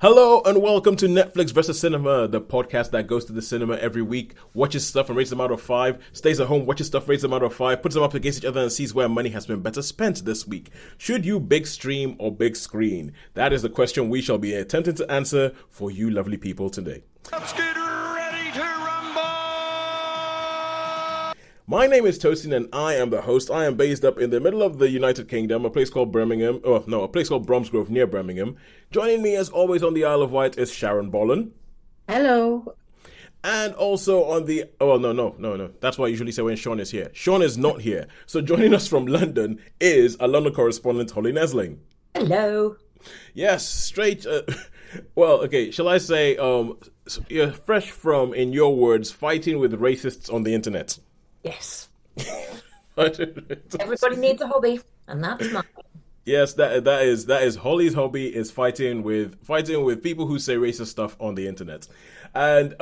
Hello and welcome to Netflix versus Cinema, the podcast that goes to the cinema every week, watches stuff and rates them out of 5, stays at home, watches stuff, rates them out of 5, puts them up against each other and sees where money has been better spent this week. Should you big stream or big screen? That is the question we shall be attempting to answer for you lovely people today. Let's get ready to rumble! My name is Tosin and I am the host. I am based up in the middle of the United Kingdom, a place called Birmingham. Oh, no, a place called Bromsgrove near Birmingham. Joining me as always on the Isle of Wight is Sharon Bollen. Hello. And also on the... Oh, no. That's what I usually say when Sean is here. Sean is not here. So joining us from London is a London correspondent, Holly Nesling. Hello. Yes, straight... well, okay, shall I say, you're fresh from, in your words, fighting with racists on the internet. Yes. Everybody needs a hobby, and that's mine. Yes, that is Holly's hobby, is fighting with people who say racist stuff on the internet. And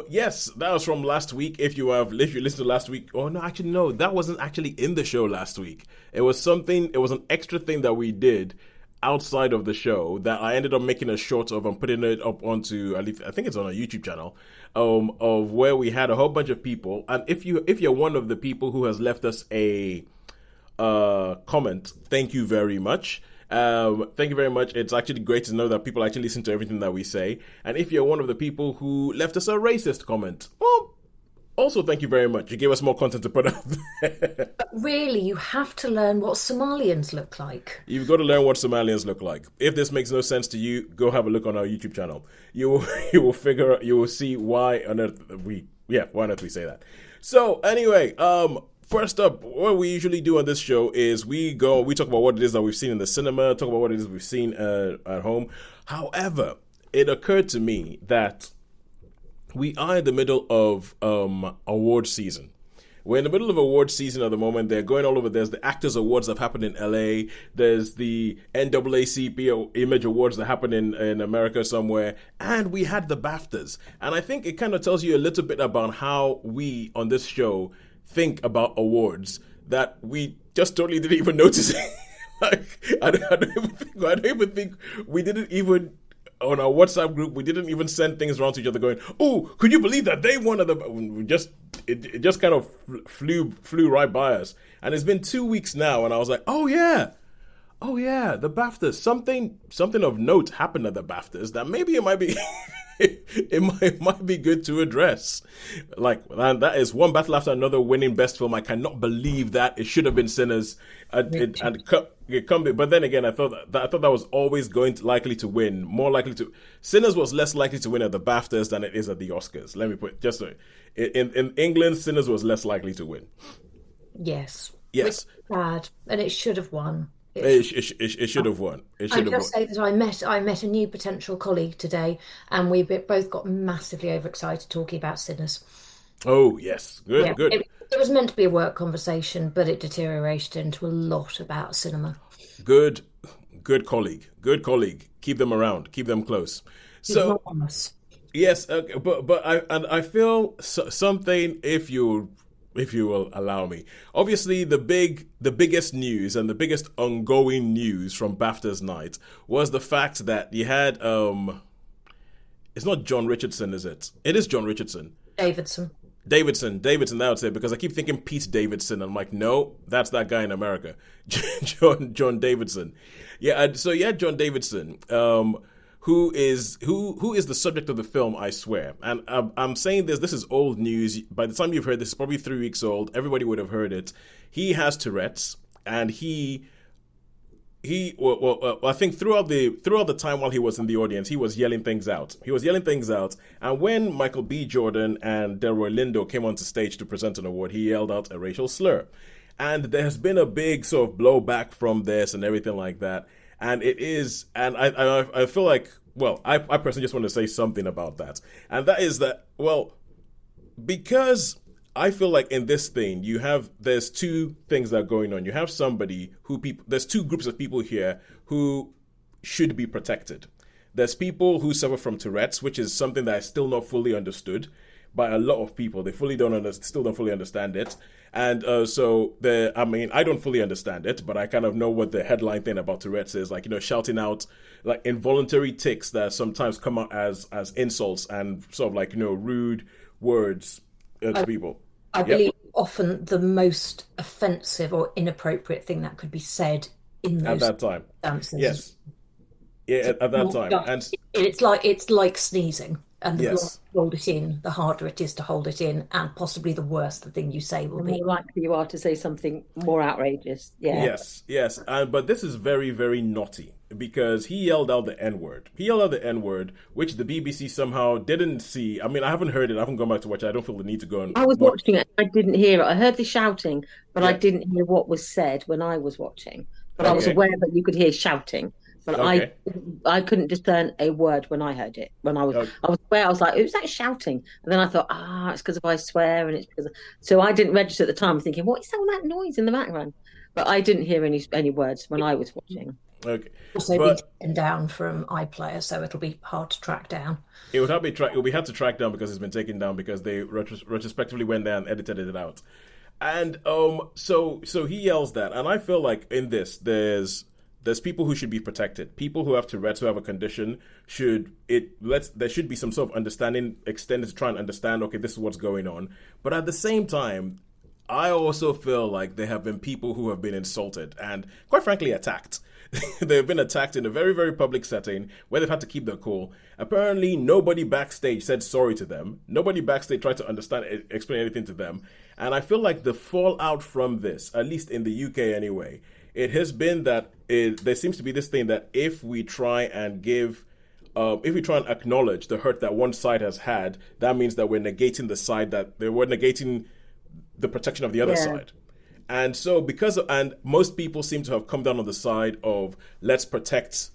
yes, that was from last week. If you listened to last week, no, that wasn't actually in the show last week. It was an extra thing that we did outside of the show that I ended up making a short of and putting it up onto, at least I think it's on a YouTube channel, of where we had a whole bunch of people. And if you're one of the people who has left us a comment, thank you very much. Thank you very much. It's actually great to know that people actually listen to everything that we say. And if you're one of the people who left us a racist comment, well, also thank you very much. You gave us more content to put out there. But really, you have to learn what Somalians look like. You've got to learn what Somalians look like. If this makes no sense to you, go have a look on our YouTube channel. You will see why on earth we say that. So anyway, first up, what we usually do on this show is we talk about what it is that we've seen in the cinema, talk about what it is we've seen at home. However, it occurred to me that we are in the middle of award season. We're in the middle of award season at the moment. They're going all over. There's the Actors Awards that happen in LA. There's the NAACP Image Awards that happen in America somewhere. And we had the BAFTAs. And I think it kind of tells you a little bit about how we on this show think about awards that we just totally didn't even notice. I don't even think we didn't even... On our WhatsApp group, we didn't even send things around to each other going, "Oh, could you believe that they won?" It just kind of flew right by us. And it's been 2 weeks now, and I was like, "Oh yeah, the BAFTAs. Something of note happened at the BAFTAs that maybe it might be." It might be good to address. Like, man, that is one battle after another winning best film. I cannot believe that. It should have been Sinners. But then again, I thought that was always likely to win. More likely to. Sinners was less likely to win at the BAFTAs than it is at the Oscars. Let me put just so in England, Sinners was less likely to win. Yes. Yes. Bad, and it should have won. It should have won. I just say that I met a new potential colleague today, and we both got massively overexcited talking about Sinners. Oh yes, good. It was meant to be a work conversation, but it deteriorated into a lot about cinema. Good colleague. Keep them around. Keep them close. So yes, but I feel something if you will allow me. Obviously, the biggest news and the biggest ongoing news from BAFTA's night was the fact that you had it's not John Richardson, is it? It is John Richardson. Davidson, I would say, because I keep thinking Pete Davidson. I'm like, no, that's that guy in America. John Davidson. Yeah, so you had John Davidson, who is the subject of the film, I swear. And I'm saying this is old news. By the time you've heard this, it's probably 3 weeks old. Everybody would have heard it. He has Tourette's, and I think throughout the time while he was in the audience, he was yelling things out. And when Michael B. Jordan and Delroy Lindo came onto stage to present an award, he yelled out a racial slur. And there's been a big sort of blowback from this and everything like that. And it is, and I feel like, well, I personally just want to say something about that. And that is that, well, because I feel like in this thing, there's two things that are going on. You have there's two groups of people here who should be protected. There's people who suffer from Tourette's, which is something that is still not fully understood. by a lot of people. They still don't fully understand it. And I don't fully understand it, but I kind of know what the headline thing about Tourette's is, like, shouting out like involuntary tics that sometimes come out as insults and sort of like, rude words to people. I believe often the most offensive or inappropriate thing that could be said in those at that time. Dances. Yes. Yeah, at that time. And it's like sneezing. And the yes. longer you hold it in, the harder it is to hold it in, and possibly the worse the thing you say will The be. more likely you are to say something more outrageous. Yeah. Yes. But this is very, very naughty because he yelled out the N-word. He yelled out the N-word, which the BBC somehow didn't see. I mean, I haven't heard it. I haven't gone back to watch it. I don't feel the need to go and I was watch. watching it. I didn't hear it. I heard the shouting, but I didn't hear what was said when I was watching. But I was aware that you could hear shouting. But I couldn't discern a word when I heard it. When I was aware, I was like, "Who's that shouting?" And then I thought, it's because I swear, and it's because. So I didn't register at the time, thinking, "What is all that noise in the background?" But I didn't hear any words when I was watching. Okay. Also been taken down from iPlayer, so it'll be hard to track down. It would have to be It will be hard to track down because it's been taken down because they retrospectively went there and edited it out. And so he yells that, and I feel like in this there's people who should be protected. People who have Tourette's, who have a condition, there should be some sort of understanding extended to try and understand, okay, this is what's going on. But at the same time, I also feel like there have been people who have been insulted and, quite frankly, attacked. They've been attacked in a very, very public setting where they've had to keep their cool. Apparently, nobody backstage said sorry to them. Nobody backstage tried to explain anything to them. And I feel like the fallout from this, at least in the UK anyway, it has been that there seems to be this thing that if we try and acknowledge the hurt that one side has had, that means that we're negating we're negating the protection of the other side. And so and most people seem to have come down on the side of let's protect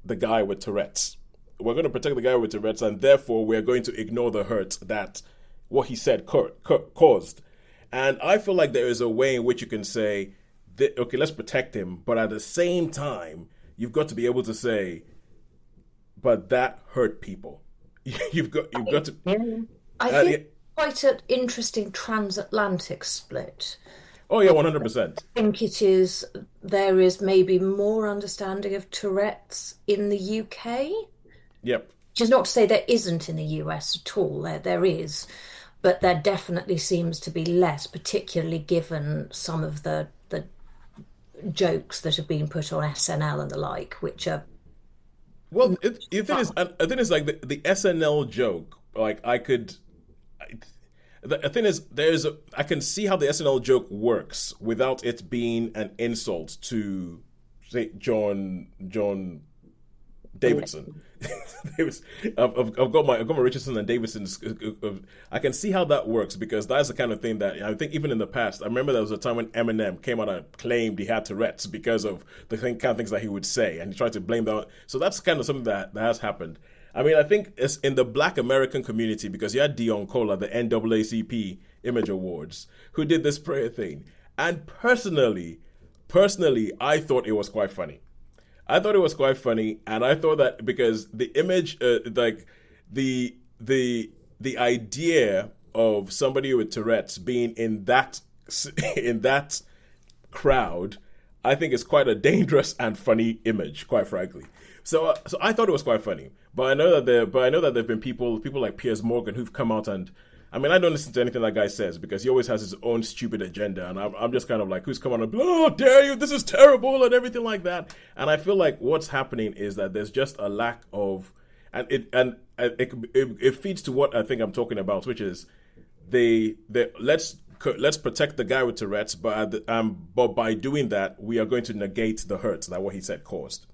the guy with Tourette's. We're going to protect the guy with Tourette's, and therefore we're going to ignore the hurt that what he said caused. And I feel like there is a way in which you can say, okay, let's protect him, but at the same time, you've got to be able to say, but that hurt people. You've got to. I think quite an interesting transatlantic split. Oh yeah, 100%. I think there is maybe more understanding of Tourette's in the UK. Yep. Which is not to say there isn't in the US at all. There is, but there definitely seems to be less, particularly given some of the jokes that have been put on SNL and the like, which are. Well, the thing is like the SNL joke. Like the thing is, I can see how the SNL joke works without it being an insult to, say, John Davidson. I've got my Richardson and Davidson's. I can see how that works because that's the kind of thing that I think even in the past. I remember there was a time when Eminem came out and claimed he had Tourette's because of the kind of things that he would say, and he tried to blame that. So that's kind of something that has happened. I mean, I think it's in the Black American community because you had Dion Cole at the NAACP Image Awards who did this prayer thing, and personally, I thought it was quite funny. I thought it was quite funny, and I thought that because the image, like the idea of somebody with Tourette's being in that crowd, I think is quite a dangerous and funny image, quite frankly. So I thought it was quite funny, but I know that there've been people like Piers Morgan who've come out and. I mean, I don't listen to anything that guy says because he always has his own stupid agenda, and I'm just kind of like, who's coming on and, oh, dare you, this is terrible, and everything like that. And I feel like what's happening is that there's just a lack of, and it feeds to what I think I'm talking about, which is let's protect the guy with Tourette's, but by doing that, we are going to negate the hurt that what he said caused.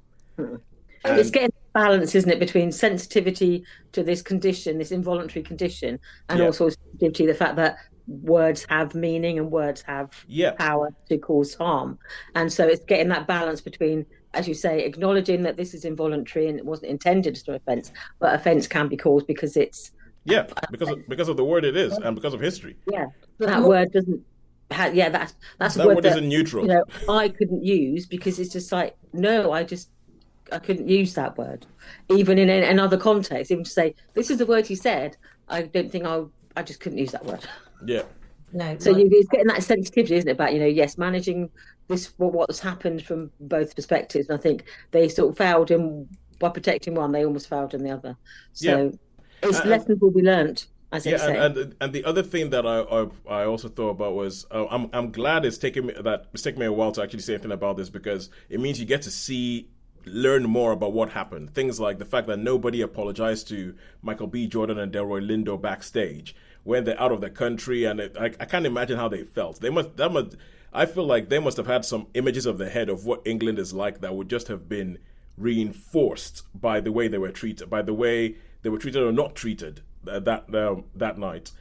It's getting balance, isn't it, between sensitivity to this condition, this involuntary condition, and also sensitivity to the fact that words have meaning and words have power to cause harm. And so it's getting that balance between, as you say, acknowledging that this is involuntary and it wasn't intended as an offence, but offence can be caused because it's because of the word it is and because of history. That word doesn't. That's that word isn't neutral. I couldn't use because it's just like I couldn't use that word, even in another context. Even to say, this is the word he said, I don't think I just couldn't use that word. Yeah. No, So it's getting that sensitivity, isn't it? About, yes, managing this, what's happened from both perspectives. And I think they sort of failed by protecting one, they almost failed in the other. Yeah. So it's lessons will be learnt, as they Yeah, say. and the other thing that I also thought about was I'm glad it's taken me a while to actually say anything about this, because it means you get to learn more about what happened. Things like the fact that nobody apologized to Michael B. Jordan and Delroy Lindo backstage when they're out of the country, and I can't imagine how they felt. I feel like they must have had some images of the head of what England is like that would just have been reinforced by the way they were treated, or not treated that night.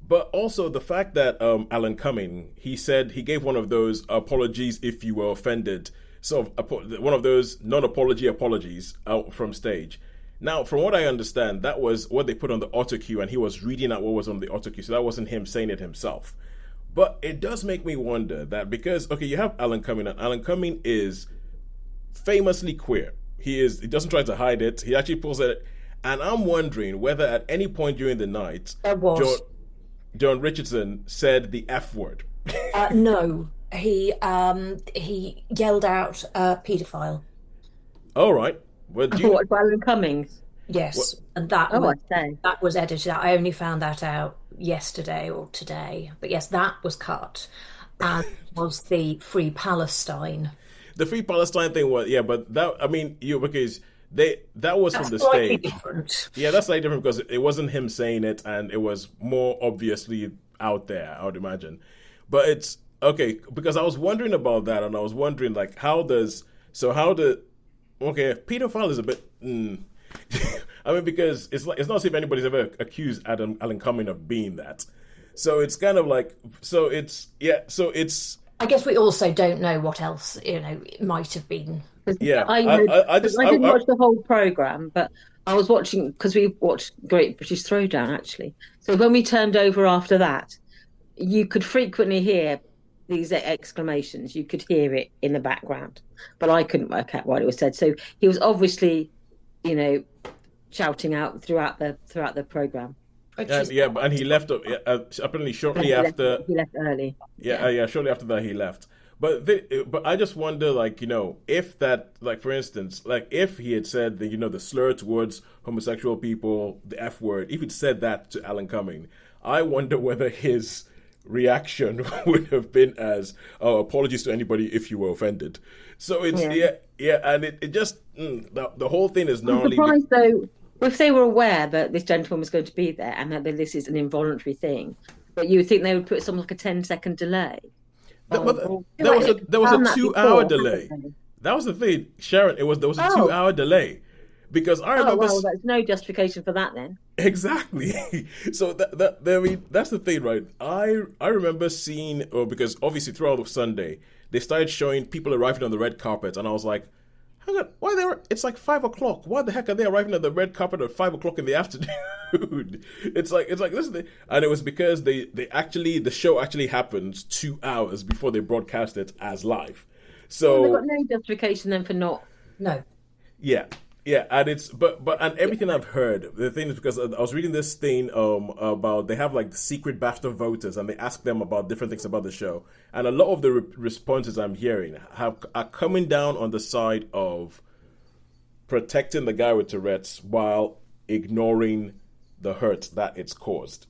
But also the fact that Alan Cumming, he said he gave one of those apologies if you were offended, one of those non-apology apologies out from stage. Now, from what I understand, that was what they put on the auto cue, and he was reading out what was on the auto cue, so that wasn't him saying it himself. But it does make me wonder that, because, okay, you have Alan Cumming, and Alan Cumming is famously queer. He doesn't try to hide it. He actually pulls it. And I'm wondering whether at any point during the night, John Richardson said the F word. No, he yelled out paedophile. All right. What, Alan Cummings? Yes, and that was edited out. I only found that out yesterday or today. But yes, that was cut, and was the Free Palestine. The Free Palestine thing was, yeah, but that, I mean, because that was from the stage. Different. Yeah, that's slightly different because it wasn't him saying it, and it was more obviously out there, I would imagine. But it's okay, because I was wondering about that, and I was wondering like pedophile is a bit I mean, because it's not as if anybody's ever accused Alan Cumming of being that. So it's kind of like, I guess we also don't know what else, it might have been. Yeah, I didn't watch the whole program, but I was watching, because we watched Great British Throwdown, actually. So when we turned over after that, you could frequently hear these exclamations. You could hear it in the background, but I couldn't work out what it was said. So he was obviously, shouting out throughout the program. And he left apparently shortly after. He left early. Yeah, shortly after that he left. But I just wonder, like, if that, like, for instance, like, if he had said the slur towards homosexual people, the F word, if he'd said that to Alan Cumming, I wonder whether his reaction would have been as, apologies to anybody if you were offended. So it's, and it just, the whole thing is not only... I'm surprised, though, if they were aware that this gentleman was going to be there and that this is an involuntary thing, but you would think they would put something like a 10-second delay. There was a 2-hour delay. That was the thing, Sharon. There was a 2-hour delay, because I remember. Well, that's no justification for that then. Exactly. So that's the thing, right? I remember seeing, because obviously throughout the Sunday they started showing people arriving on the red carpet, and I was like, hang on, it's like 5 o'clock. Why the heck are they arriving on the red carpet at 5 o'clock in the afternoon? It's like this is and it was because the show actually happened 2 hours before they broadcast it as live. So they've got no justification then for not. No. Yeah. Yeah, and and everything I've heard, the thing is, because I was reading this thing about, they have like secret BAFTA voters, and they ask them about different things about the show, and a lot of the responses I'm hearing are coming down on the side of protecting the guy with Tourette's while ignoring the hurt that it's caused.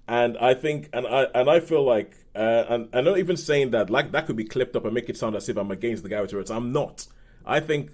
And I think, and I feel like, and I'm not even saying that like that could be clipped up and make it sound as if I'm against the guy with Tourette's. I'm not. I think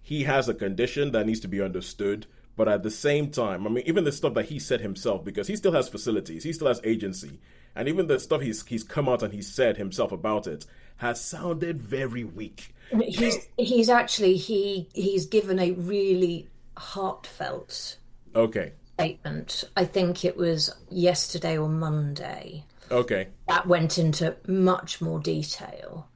he has a condition that needs to be understood, but at the same time, I mean, even the stuff that he said himself, because he still has facilities, he still has agency, and even the stuff he's come out and he's said himself about it has sounded very weak. He's actually he's given a really heartfelt statement. I think it was yesterday or Monday. Okay. That went into much more detail,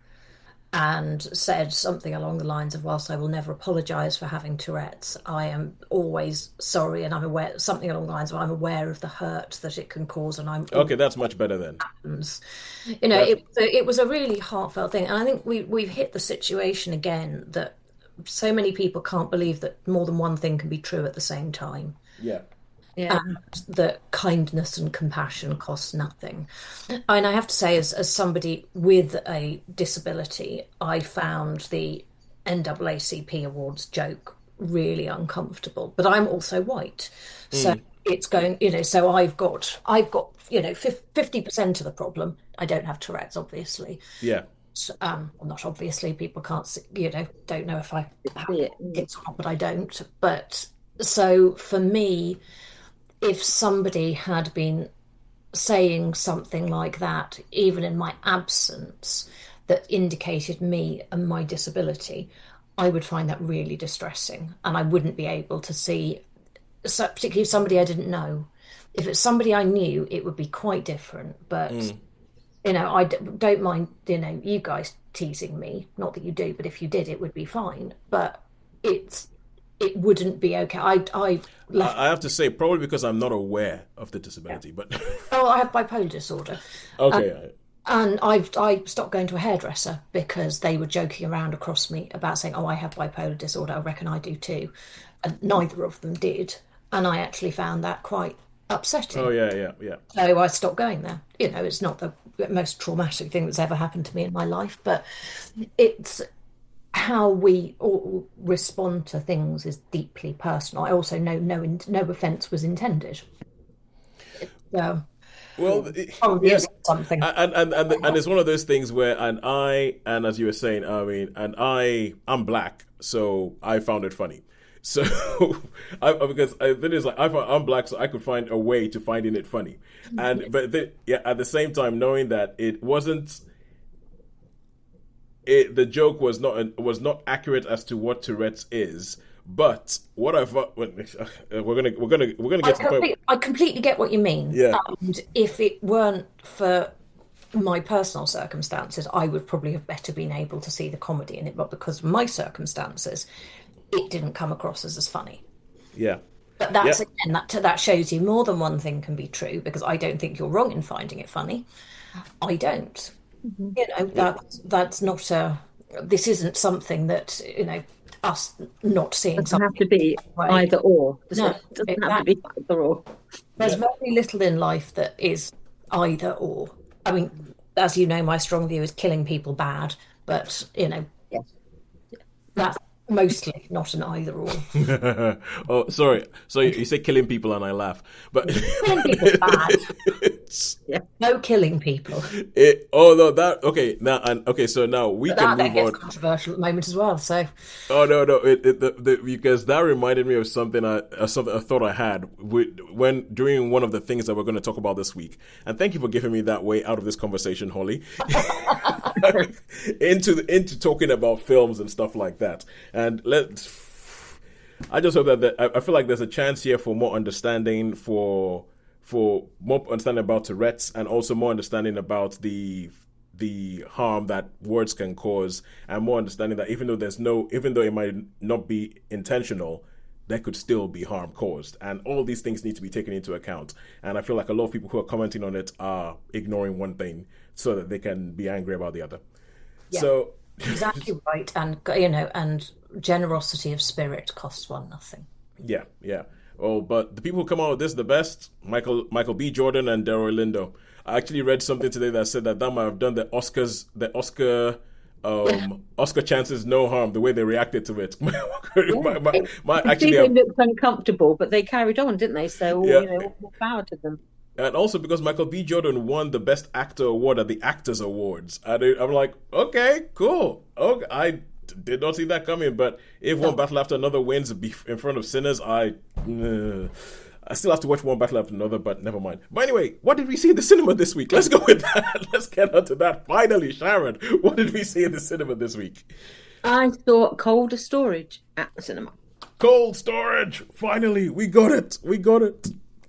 and said something along the lines of, whilst I will never apologise for having Tourette's, I am always sorry, and I'm aware, something along the lines of, I'm aware of the hurt that it can cause, and I'm... Okay, that's much better then. Happens. It was a really heartfelt thing, and I think we've hit the situation again that so many people can't believe that more than one thing can be true at the same time. Yeah. Yeah. and that kindness and compassion costs nothing. And I have to say, as somebody with a disability, I found the NAACP Awards joke really uncomfortable. But I'm also white, so it's going, so I've got 50% of the problem. I don't have Tourette's, obviously. Yeah. Well, not obviously, people can't see, don't know if I have See it. it or not, but I don't. But so for me, if somebody had been saying something like that, even in my absence, that indicated me and my disability, I would find that really distressing. And I wouldn't be able to see, so particularly somebody I didn't know. If it's somebody I knew, it would be quite different. But, don't mind, you guys teasing me. Not that you do, but if you did, it would be fine. But it wouldn't be okay. I have to say, probably because I'm not aware of the disability, but I have bipolar disorder. Okay. And I stopped going to a hairdresser because they were joking around across me about saying, "Oh, I have bipolar disorder. I reckon I do too." And neither of them did, and I actually found that quite upsetting. Oh yeah. So I stopped going there. It's not the most traumatic thing that's ever happened to me in my life, but it's how we all respond to things is deeply personal. I also know no offense was intended. Well, yes, something, and it's one of those things where, and as you were saying, I'm black, so I found it funny. So, because I'm black, so I could find a way to finding it funny, but at the same time, knowing that it wasn't. The joke was not accurate as to what Tourette's is, but what I thought we're gonna get to the point. I completely get what you mean. Yeah. And if it weren't for my personal circumstances, I would probably have better been able to see the comedy in it. But because of my circumstances, it didn't come across as funny. Yeah. But that's again, that shows you more than one thing can be true, because I don't think you're wrong in finding it funny. I don't. That's not this isn't something that us not seeing It doesn't something have to be either or. It No, doesn't have to be either or. There's very little in life that is either or. I mean, as you know, my strong view is killing people bad, but Yes. that's mostly not an either or. Oh, sorry. So you say killing people, and I laugh, but Killing people's bad. Yeah. No killing people. So now we can move gets on. Controversial at the moment as well. So. Oh no! Because that reminded me of something I thought I had during one of the things that we're going to talk about this week. And thank you for giving me that way out of this conversation, Holly, into talking about films and stuff like that. And I just hope that I feel like there's a chance here for more understanding for more understanding about Tourette's, and also more understanding about the harm that words can cause, and more understanding that even though it might not be intentional, there could still be harm caused, and all these things need to be taken into account. And I feel like a lot of people who are commenting on it are ignoring one thing so that they can be angry about the other. Yeah, so exactly right, and generosity of spirit costs one nothing. Yeah. Oh, but the people who come out with this the best, Michael B. Jordan and Delroy Lindo. I actually read something today that said that might have done the Oscar chances no harm, the way they reacted to it. They looked uncomfortable, but they carried on, didn't they? So more power to them. And also because Michael B. Jordan won the Best Actor award at the Actors Awards. I'm like, okay, cool. Okay, I did not see that coming. But if One Battle After Another wins in front of Sinners, I still have to watch One Battle After Another, but never mind. But anyway, what did we see in the cinema this week? Let's go with that. Let's get on to that. Finally, Sharon, what did we see in the cinema this week? I saw Cold Storage at the cinema. Cold Storage! Finally, we got it.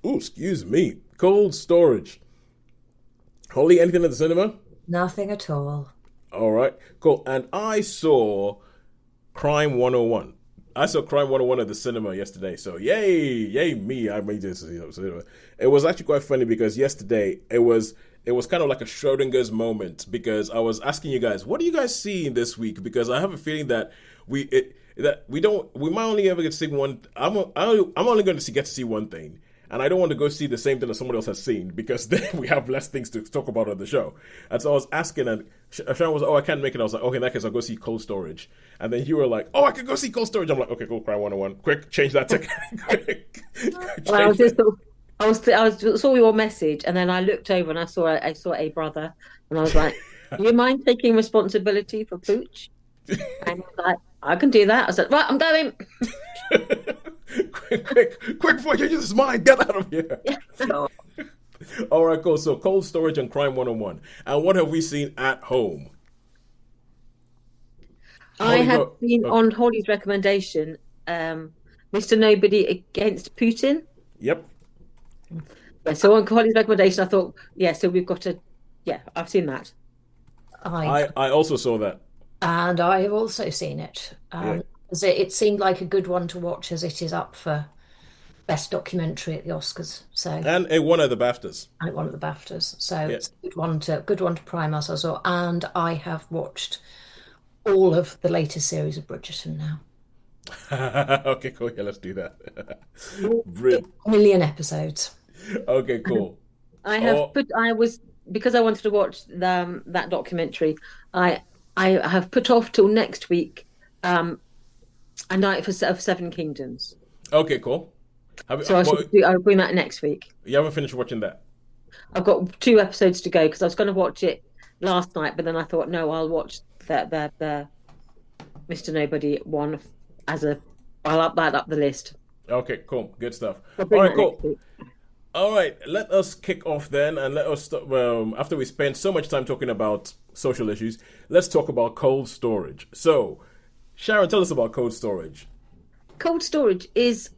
Oh, excuse me. Cold Storage. Holly, anything at the cinema? Nothing at all. All right, cool. And I saw Crime 101. I saw Crime 101 at the cinema yesterday, so yay me! I made this. It was actually quite funny because yesterday it was kind of like a Schrodinger's moment, because I was asking you guys, what do you guys see this week? Because I have a feeling that we might only ever get to see one. I'm only going to get to see one thing, and I don't want to go see the same thing that somebody else has seen because then we have less things to talk about on the show. And so I was asking, and Sharon was, I can't make it. I was like, okay, in that case, I'll go see Cold Storage. And then you were like, I can go see Cold Storage. I'm like, okay, cool, Crime 101. Quick, change that to I saw your message, and then I looked over and I saw a brother, and I was like, "Do you mind taking responsibility for Pooch?" And he was like, "I can do that." I said, "Right, I'm going." quick before you use mine, get out of here. Yeah. All right, cool. So Cold Storage and Crime 101. And what have we seen at home? I have seen on Holly's recommendation, Mr. Nobody Against Putin. Yep. Yeah, so on Holly's recommendation, I thought, so we've got to, I've seen that. I also saw that. And I have also seen it. It seemed like a good one to watch as it is up for Best Documentary at the Oscars. And it won at the BAFTAs. And it won at the BAFTAs. So it's a good one to prime us as well. And I have watched all of the latest series of Bridgeton now. Okay, cool. Yeah, let's do that. 1 million episodes. Okay, cool. Because I wanted to watch that documentary, I have put off till next week A Night of Seven Kingdoms. Okay, cool. I'll bring that next week. You haven't finished watching that? I've got 2 episodes to go because I was going to watch it last night, but then I thought, no, I'll watch the Mr. Nobody one I'll up that up the list. Okay, cool. Good stuff. All right, cool. All right, let us kick off then, and let us after we spend so much time talking about social issues, let's talk about Cold Storage. So, Sharon, tell us about Cold Storage. Cold Storage is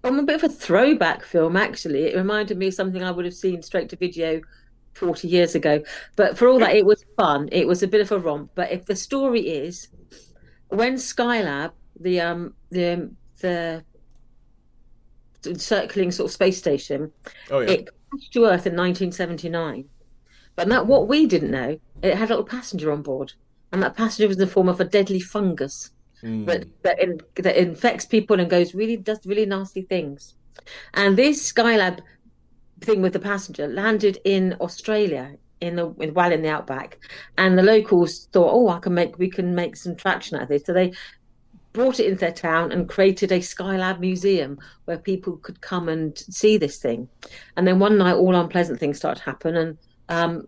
a bit of a throwback film, actually. It reminded me of something I would have seen straight to video 40 years ago. But for all that, it was fun. It was a bit of a romp. But if the story is, when Skylab, the circling sort of space station, it crashed to Earth in 1979. But what we didn't know, it had a little passenger on board, and that passenger was in the form of a deadly fungus that infects people and does really nasty things. And this Skylab thing with the passenger landed in Australia in the outback, and the locals thought, we can make some traction out of this. So they brought it into their town and created a Skylab museum where people could come and see this thing. And then one night, all unpleasant things started to happen, and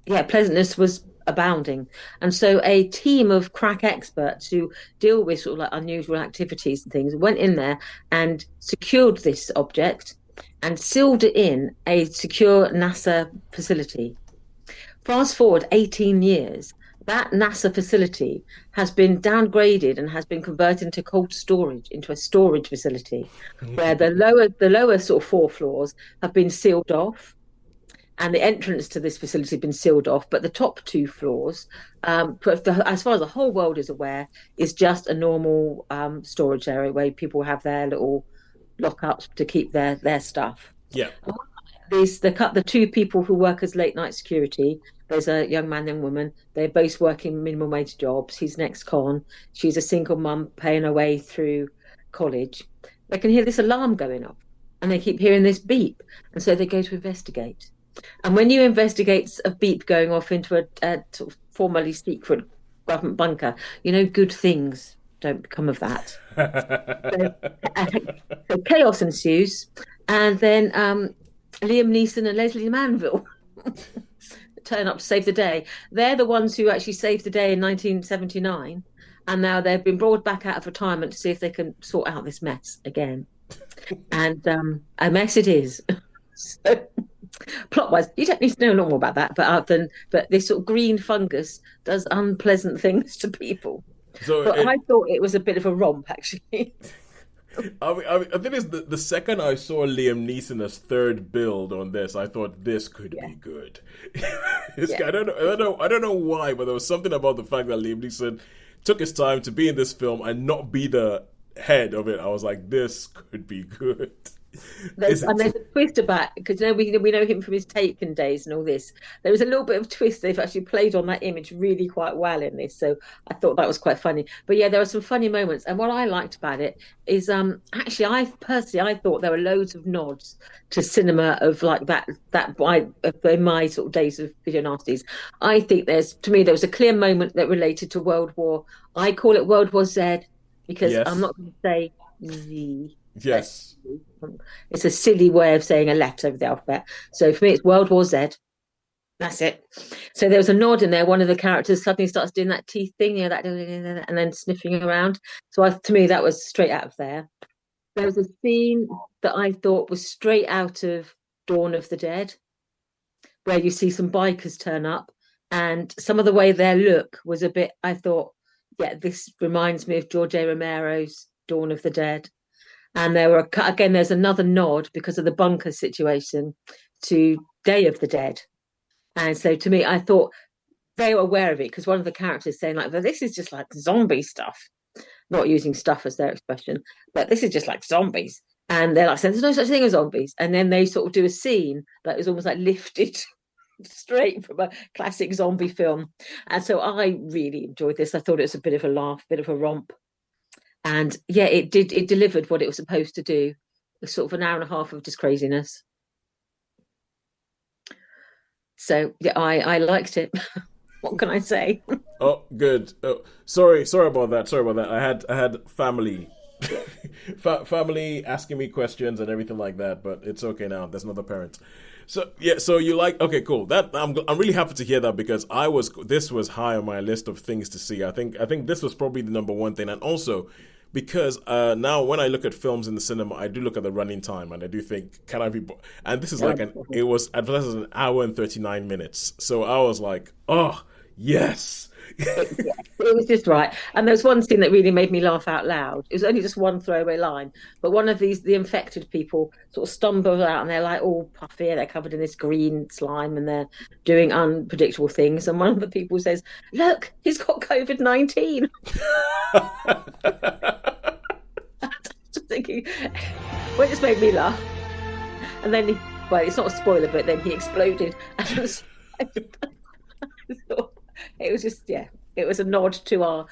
pleasantness was abounding. And so a team of crack experts who deal with sort of like unusual activities and things went in there and secured this object and sealed it in a secure NASA facility. Fast forward 18 years, that NASA facility has been downgraded and has been converted into cold storage, into a storage facility, where the lower sort of 4 floors have been sealed off, and the entrance to this facility has been sealed off. But the top 2 floors, as far as the whole world is aware, is just a normal storage area where people have their little lockups to keep their stuff. Yeah. The 2 people who work as late night security, there's a young man and woman. They're both working minimum wage jobs. He's an ex-con. She's a single mum paying her way through college. They can hear this alarm going off, and they keep hearing this beep. And so they go to investigate. And when you investigate a beep going off into a sort of formerly secret government bunker, good things don't become of that. So chaos ensues. And then Liam Neeson and Leslie Manville turn up to save the day. They're the ones who actually saved the day in 1979, and now they've been brought back out of retirement to see if they can sort out this mess again. And a mess it is. So, plot-wise, you don't need to know a lot more about that, but this sort of green fungus does unpleasant things to people. I thought it was a bit of a romp, actually. I think it's the second I saw Liam Neeson's third build on this, I thought this could be good. Guy, I don't know why, but there was something about the fact that Liam Neeson took his time to be in this film and not be the head of it. I was like, this could be good. There's a twist about, because we know him from his Taken days and all this. There was a little bit of twist. They've actually played on that image really quite well in this, so I thought that was quite funny. But yeah, there are some funny moments, and what I liked about it is actually I thought there were loads of nods to cinema of like that in my sort of days of video nasties. I think there was a clear moment that related to World War. I call it World War Z because Yes. I'm not going to say Z. Yes. It's a silly way of saying a letter of the alphabet. So for me, it's World War Z. That's it. So there was a nod in there. One of the characters suddenly starts doing that teeth thing, that, and then sniffing around. So to me, that was straight out of there. There was a scene that I thought was straight out of Dawn of the Dead, where you see some bikers turn up, and some of the way their look was a bit. I thought, yeah, this reminds me of George A. Romero's Dawn of the Dead. And there's another nod because of the bunker situation to Day of the Dead. And so to me, I thought they were aware of it because one of the characters saying like, well, this is just like zombie stuff, not using stuff as their expression, but this is just like zombies. And they're like saying, there's no such thing as zombies. And then they sort of do a scene that was almost like lifted straight from a classic zombie film. And so I really enjoyed this. I thought it was a bit of a laugh, bit of a romp. And yeah, it delivered what it was supposed to do. Sort of an hour and a half of just craziness. So yeah, I liked it. What can I say? Oh, good. Oh, sorry about that. I had family family asking me questions and everything like that, but it's okay now. There's another parent. So yeah, so you like, okay, cool. That I'm really happy to hear that because this was high on my list of things to see. I think this was probably the number one thing, and also because now when I look at films in the cinema, I do look at the running time and I do think, can I be? And this is it was advertised as an hour and 39 minutes. So I was like, oh yes. It was just right. And there was one scene that really made me laugh out loud. It was only just one throwaway line, but one of the infected people sort of stumbles out and they're like all puffy, they're covered in this green slime and they're doing unpredictable things. And one of the people says, look, he's got COVID-19. Just thinking, well, it just made me laugh. And then, it's not a spoiler, but then he exploded. It was just, yeah, it was a nod to our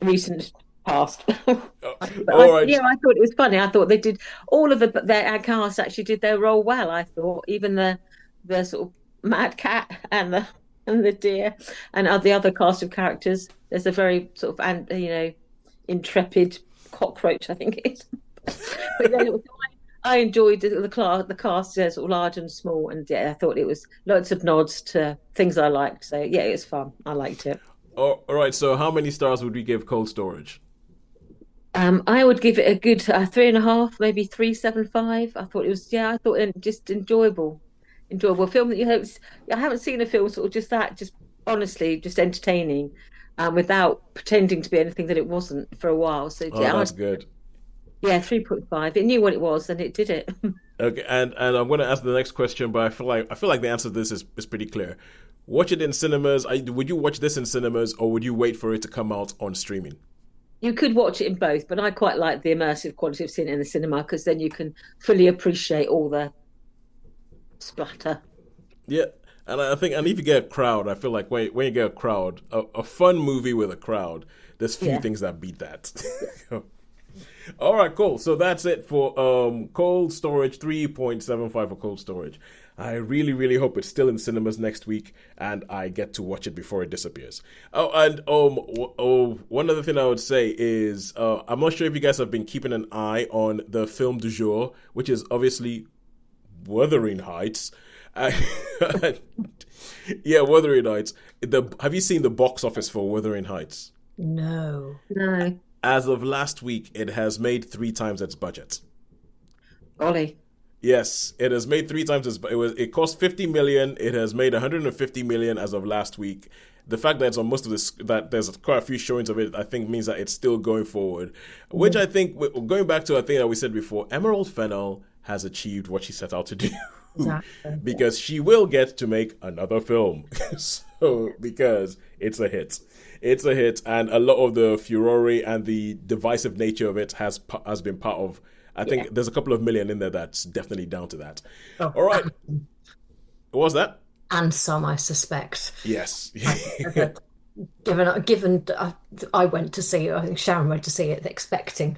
recent past. Right. I thought it was funny. I thought they did all of their cast actually did their role well. I thought even the sort of mad cat and the deer and the other cast of characters. There's a very sort of intrepid cockroach, I think it is. But then I enjoyed the cast, sort of large and small, and yeah, I thought it was lots of nods to things I liked. So yeah, it was fun. I liked it. Oh, all right. So how many stars would we give Cold Storage? I would give it a good 3.5, maybe 3.75. I thought it was just enjoyable film that I haven't seen a film sort of just honestly just entertaining, without pretending to be anything that it wasn't for a while. So that's good. Yeah, 3.5. It knew what it was and it did it. Okay, and I'm going to ask the next question, but I feel like the answer to this is pretty clear. Watch it in cinemas. Would you watch this in cinemas, or would you wait for it to come out on streaming? You could watch it in both, but I quite like the immersive quality of seeing it in the cinema because then you can fully appreciate all the splatter. Yeah, and I think, and if you get a crowd, I feel like when you get a crowd, a fun movie with a crowd, there's few things that beat that. All right, cool. So that's it for Cold Storage, 3.75 for Cold Storage. I really, really hope it's still in cinemas next week and I get to watch it before it disappears. Oh, and one other thing I would say is I'm not sure if you guys have been keeping an eye on the film du jour, which is obviously Wuthering Heights. Yeah, Wuthering Heights. Have you seen the box office for Wuthering Heights? No. As of last week, it has made 3 times its budget. Golly. Yes, it has made 3 times its budget. It cost $50 million. It has made $150 million as of last week. The fact that it's on most of this, that there's quite a few showings of it, I think means that it's still going forward. Which I think, going back to a thing that we said before, Emerald Fennell has achieved what she set out to do. Exactly. Because she will get to make another film. Because it's a hit. It's a hit, and a lot of the furore and the divisive nature of it has been part of I think there's a couple of million in there that's definitely down to that. Oh, All right. What was that? and some, I suspect. Yes. Given I went to see it, I think Sharon went to see it expecting,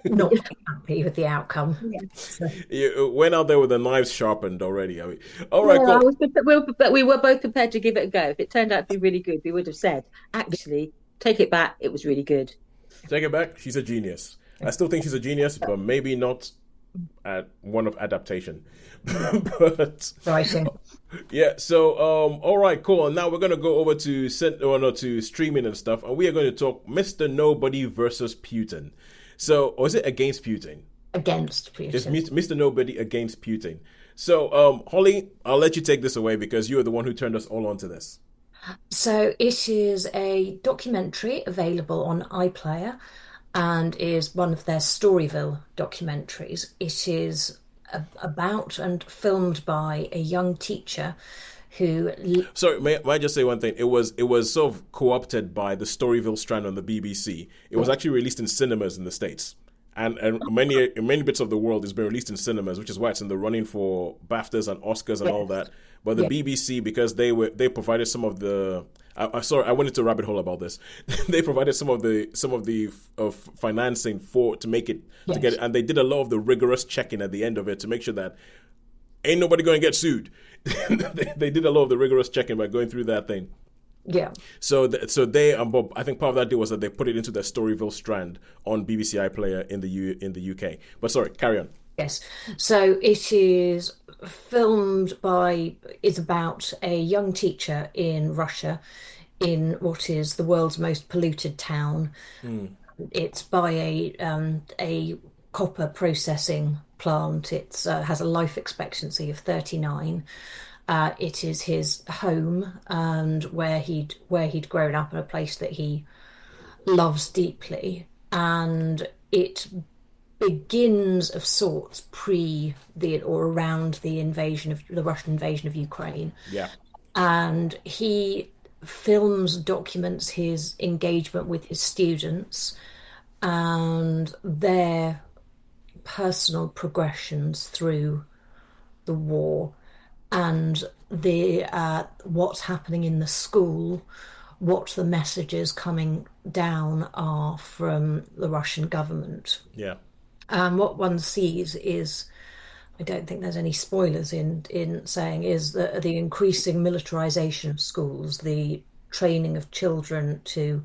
not happy with the outcome. So, You went out there with the knives sharpened already. I mean, all right, Yeah, cool. but we were both prepared to give it a go. If it turned out to be really good, we would have said, actually, take it back. It was really good. Take it back. She's a genius. I still think she's a genius, but maybe not at one of adaptation. But writing. yeah, so all right, cool. And now we're gonna go over to to streaming and stuff, and we are going to talk Mr. Nobody versus Putin. So, or is it against Putin? Against It's Putin. Mr. Nobody against Putin. So, Holly, I'll let you take this away because you are the one who turned us all onto this. So it is a documentary available on iPlayer and is one of their Storyville documentaries. It is about and filmed by a young teacher who, Sorry, may I just say one thing? It was sort of co-opted by the Storyville strand on the BBC. It was actually released in cinemas in the States. And many bits of the world it's been released in cinemas, which is why it's in the running for BAFTAs and Oscars and all that. But the Yeah. BBC, because they provided some of the, sorry, I went into a rabbit hole about this. They provided some of the financing to make it to get it, and they did a lot of the rigorous checking at the end of it to make sure that ain't nobody going to get sued. They did a lot of the rigorous checking by going through that thing. yeah. So they Bob, I think part of that deal was that they put it into their Storyville strand on BBC iPlayer in the UK. But sorry, carry on. Yes. So it is it's about a young teacher in Russia in what is the world's most polluted town. It's by a copper processing plant. It has a life expectancy of 39. It is his home and where he'd grown up, in a place that he loves deeply, and it begins of sorts around the Russian invasion of Ukraine, Yeah, and he documents his engagement with his students and their personal progressions through the war and the what's happening in the school, what the messages coming down are from the Russian government. yeah, And what one sees is, I don't think there's any spoilers in saying, is the increasing militarization of schools, the training of children to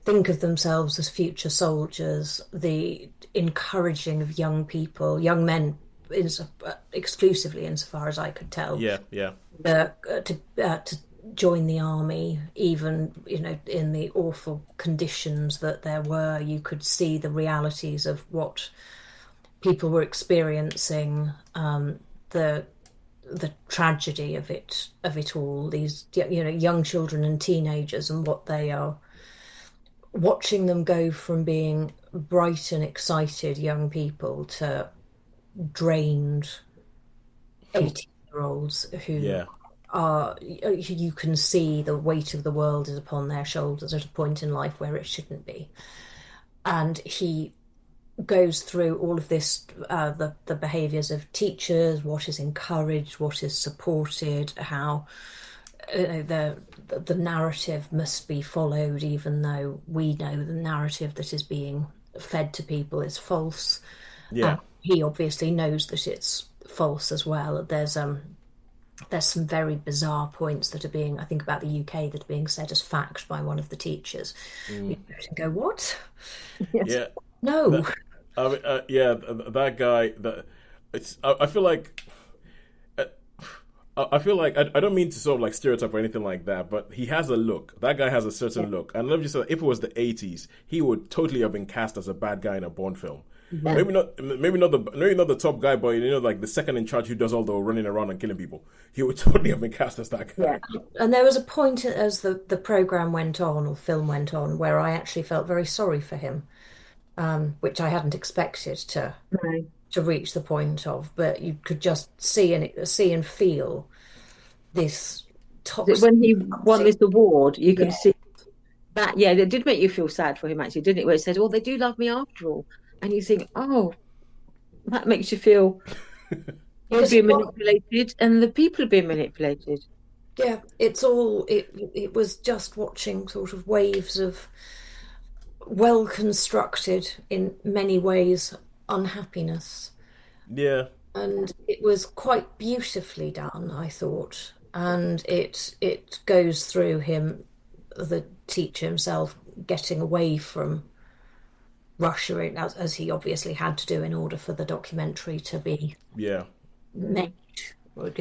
think of themselves as future soldiers, the encouraging of young people, young men, exclusively insofar as I could tell, yeah, yeah, to join the army, even in the awful conditions that there were. You could see the realities of what people were experiencing, the tragedy of it all. These young children and teenagers, and what they are, watching them go from being bright and excited young people to drained 18-year-olds who yeah, you can see the weight of the world is upon their shoulders at a point in life where it shouldn't be. And he goes through all of this, the behaviors of teachers, what is encouraged, what is supported, how the narrative must be followed, even though we know the narrative that is being fed to people is false. yeah. He obviously knows that it's false as well. There's some very bizarre points that are being, I think, about the UK, that are being said as fact by one of the teachers. You go, what? Yeah. No. That guy. I feel like. I feel like I don't mean to sort of like stereotype or anything like that, but he has a look. That guy has a certain look, and let me just say, if it was the '80s, he would totally have been cast as a bad guy in a Bond film. Yeah. Maybe not the top guy, but like the second in charge who does all the running around and killing people. He would totally have been cast as that guy. Yeah. And there was a point as the program went on, or film went on, where I actually felt very sorry for him, which I hadn't expected to reach the point of. But you could just see and feel this toxic. When he won this award, you could Yeah. see that. Yeah, it did make you feel sad for him, actually, didn't it? Where it said, "Oh, they do love me after all." and you think, oh, that makes you feel you're Because being manipulated and the people are being manipulated. yeah, it was just watching sort of waves of well constructed in many ways unhappiness. Yeah. And it was quite beautifully done, I thought. And it goes through him, the teacher himself, getting away from Russia, as he obviously had to do in order for the documentary to be Yeah. made, or,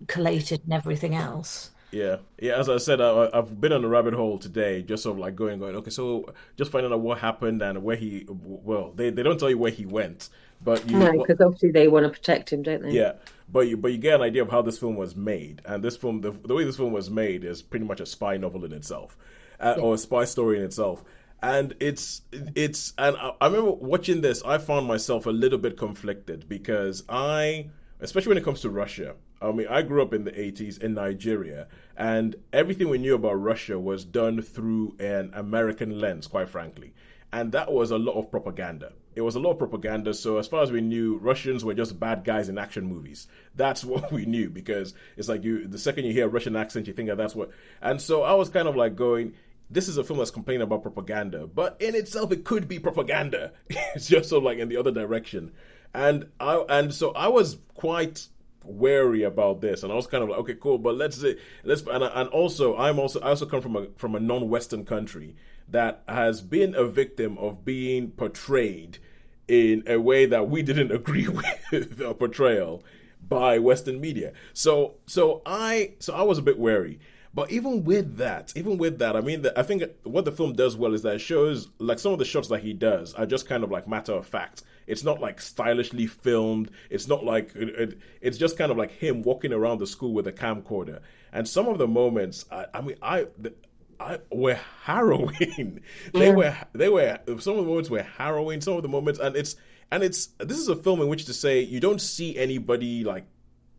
collated and everything else. Yeah, yeah. As I said, I've been on a rabbit hole today, just sort of like going. Okay, so just finding out what happened and where he. Well, they don't tell you where he went, but No, because obviously they want to protect him, don't they? yeah, but you get an idea of how this film was made, and this film, the way this film was made, is pretty much a spy novel in itself, or a spy story in itself. And I remember watching this. I found myself a little bit conflicted because especially when it comes to Russia. I mean, I grew up in the 80s in Nigeria, and everything we knew about Russia was done through an American lens, quite frankly. And that was a lot of propaganda. It was a lot of propaganda. So as far as we knew, Russians were just bad guys in action movies. That's what we knew, because it's like the second you hear a Russian accent, you think that's what. And so I was kind of like going, this is a film that's complaining about propaganda, but in itself, it could be propaganda. It's just sort of like in the other direction. So I was quite wary about this, and I was kind of like, okay, cool, but and also I also come from a non-Western country that has been a victim of being portrayed in a way that we didn't agree with a portrayal by Western media. So I was a bit wary. But even with that, I mean, I think what the film does well is that it shows, like, some of the shots that he does are just kind of like matter of fact. It's not like stylishly filmed. It's not like it's just kind of like him walking around the school with a camcorder. And some of the moments, I were harrowing. Yeah. They were some of the moments were harrowing. Some of the moments, and this is a film in which to say you don't see anybody like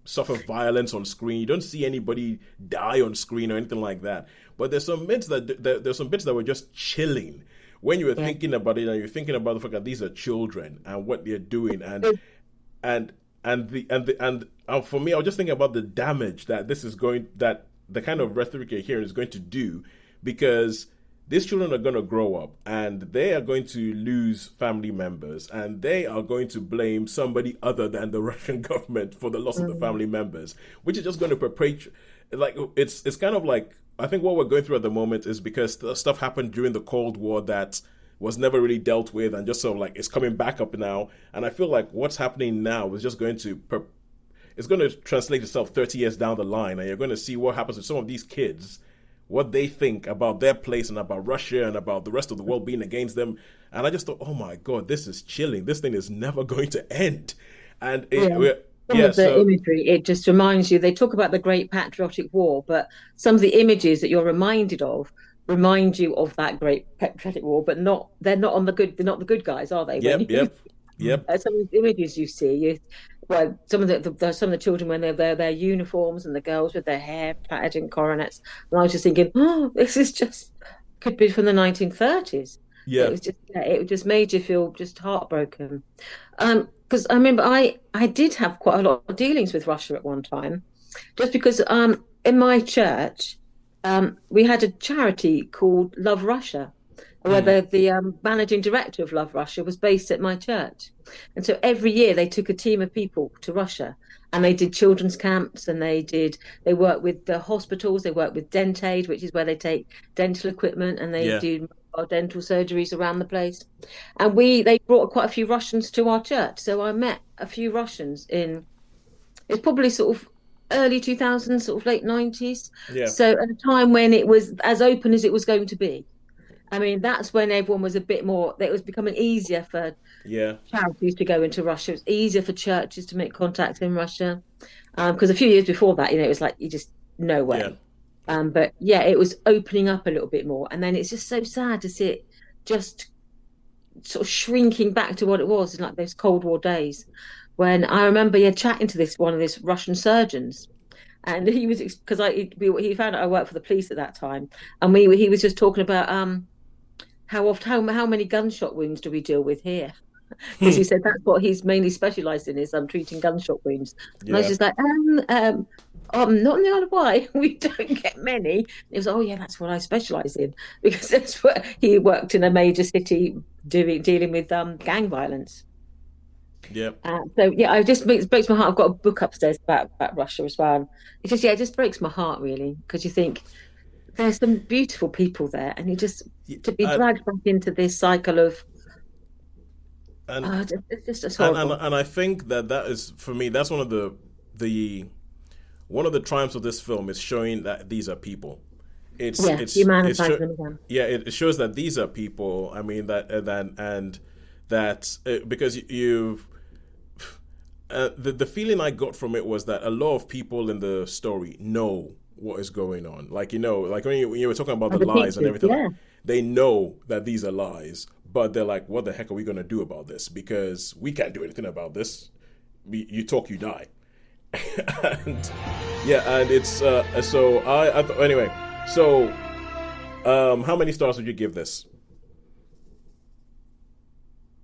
suffer violence on screen. You don't see anybody die on screen or anything like that. But there's some bits that were just chilling when you were thinking about it, and you're thinking about the fact that these are children and what they're doing, and for me, I was just thinking about the damage that that the kind of rhetoric you're hearing is going to do, because these children are going to grow up and they are going to lose family members, and they are going to blame somebody other than the Russian government for the loss of the family members, which is just going to perpetuate. Like, it's kind of like, I think what we're going through at the moment is because stuff happened during the Cold War that was never really dealt with, and just sort of like it's coming back up now. And I feel like what's happening now is just going to it's going to translate itself 30 years down the line, and you're going to see what happens to some of these kids, what they think about their place and about Russia and about the rest of the world being against them. And I just thought, oh my God, this is chilling. This thing is never going to end. And the imagery, it just reminds you, they talk about the Great Patriotic War, but some of the images that you're reminded of remind you of that Great Patriotic War, but they're not the good guys, are they? Yep. Some of the images you see, some of the children when they're their uniforms, and the girls with their hair plaited in coronets, and I was just thinking, oh, this is just could be from the 1930s. Yeah, it just made you feel just heartbroken. Because I remember I did have quite a lot of dealings with Russia at one time, just because in my church we had a charity called Love Russia, where the managing director of Love Russia was based at my church. And so every year they took a team of people to Russia, and they did children's camps, and they worked with the hospitals, they worked with Dentaid, which is where they take dental equipment, and they do dental surgeries around the place. And they brought quite a few Russians to our church. So I met a few Russians it's probably sort of early 2000s, sort of late 90s. Yeah. So at a time when it was as open as it was going to be. I mean, that's when everyone was a bit more, it was becoming easier for charities to go into Russia. It was easier for churches to make contacts in Russia. Because a few years before that, it was like, you just, no way. Yeah. But yeah, it was opening up a little bit more. And then it's just so sad to see it just sort of shrinking back to what it was in like those Cold War days. When I remember chatting to one of these Russian surgeons. And he was, because he found out I worked for the police at that time. And he was just talking about how many gunshot wounds do we deal with here? because he said that's what he's mainly specialised in is treating gunshot wounds. And I was Yeah. just like, not in the Isle of Wight. We don't get many. It was, oh yeah, that's what I specialise in, because that's what he worked in a major city dealing with gang violence. Yeah. So yeah, it just breaks my heart. I've got a book upstairs about Russia as well. And it just breaks my heart really, because you think there's some beautiful people there, and you just to be dragged back into this cycle of it's just horrible. And I think that is, for me, that's one of the triumphs of this film is showing that these are people. It's humanizing them again. Yeah, it shows that these are people. I mean because the feeling I got from it was that a lot of people in the story know what is going on. Like, like when you were talking about the lies and everything, like, they know that these are lies, but they're like, what the heck are we going to do about this? Because we can't do anything about this. You talk, you die. And it's so anyway. So, how many stars would you give this?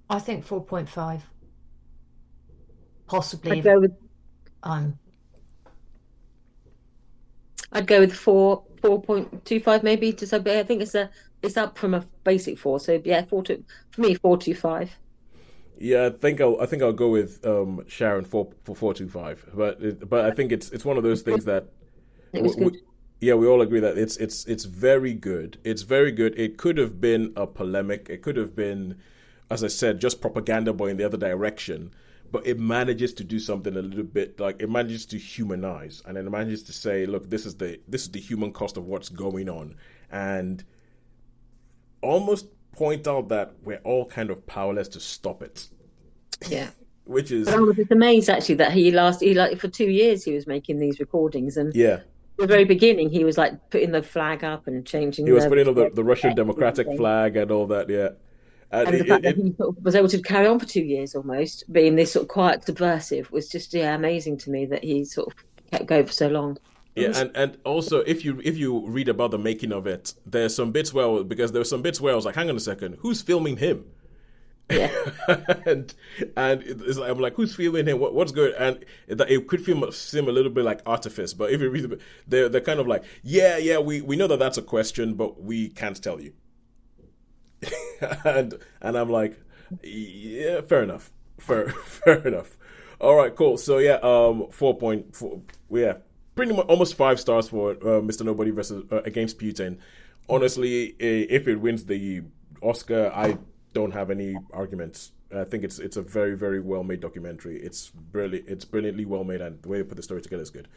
I think 4.5. Possibly. I'd go with 4.25 maybe. I think it's up from a basic 4. So yeah, for me 4.25. Yeah, I think I'll go with Sharon for 4.25. But I think it's one of those things that we all agree that it's very good. It's very good. It could have been a polemic. It could have been, as I said, just propaganda, but in the other direction. But it manages to do something a little bit, like it manages to humanize, and it manages to say, look, this is the human cost of what's going on, and almost point out that we're all kind of powerless to stop it. Yeah. Which is, I was just amazed actually that he for 2 years he was making these recordings, and yeah, at the very beginning he was like putting the flag up and changing. He was putting on the Russian democratic flag and all that. Yeah. And the fact that he sort of was able to carry on for 2 years almost, being this sort of quiet subversive, was just amazing to me that he sort of kept going for so long. Yeah, and also if you read about the making of it, there's some bits where I was like, hang on a second, who's filming him? Yeah. and it's like, I'm like, who's filming him? What's good? And it could seem a little bit like artifice, but if you read it, they're kind of like, we know that that's a question, but we can't tell you. and I'm like, yeah, fair enough. Fair enough. All right, cool. So 4.4. Yeah, pretty much almost 5 stars for Mr. Nobody versus against Putin. Honestly, if it wins the Oscar, I don't have any arguments. I think it's a very, very well made documentary. It's brilliantly well made, and the way they put the story together is good.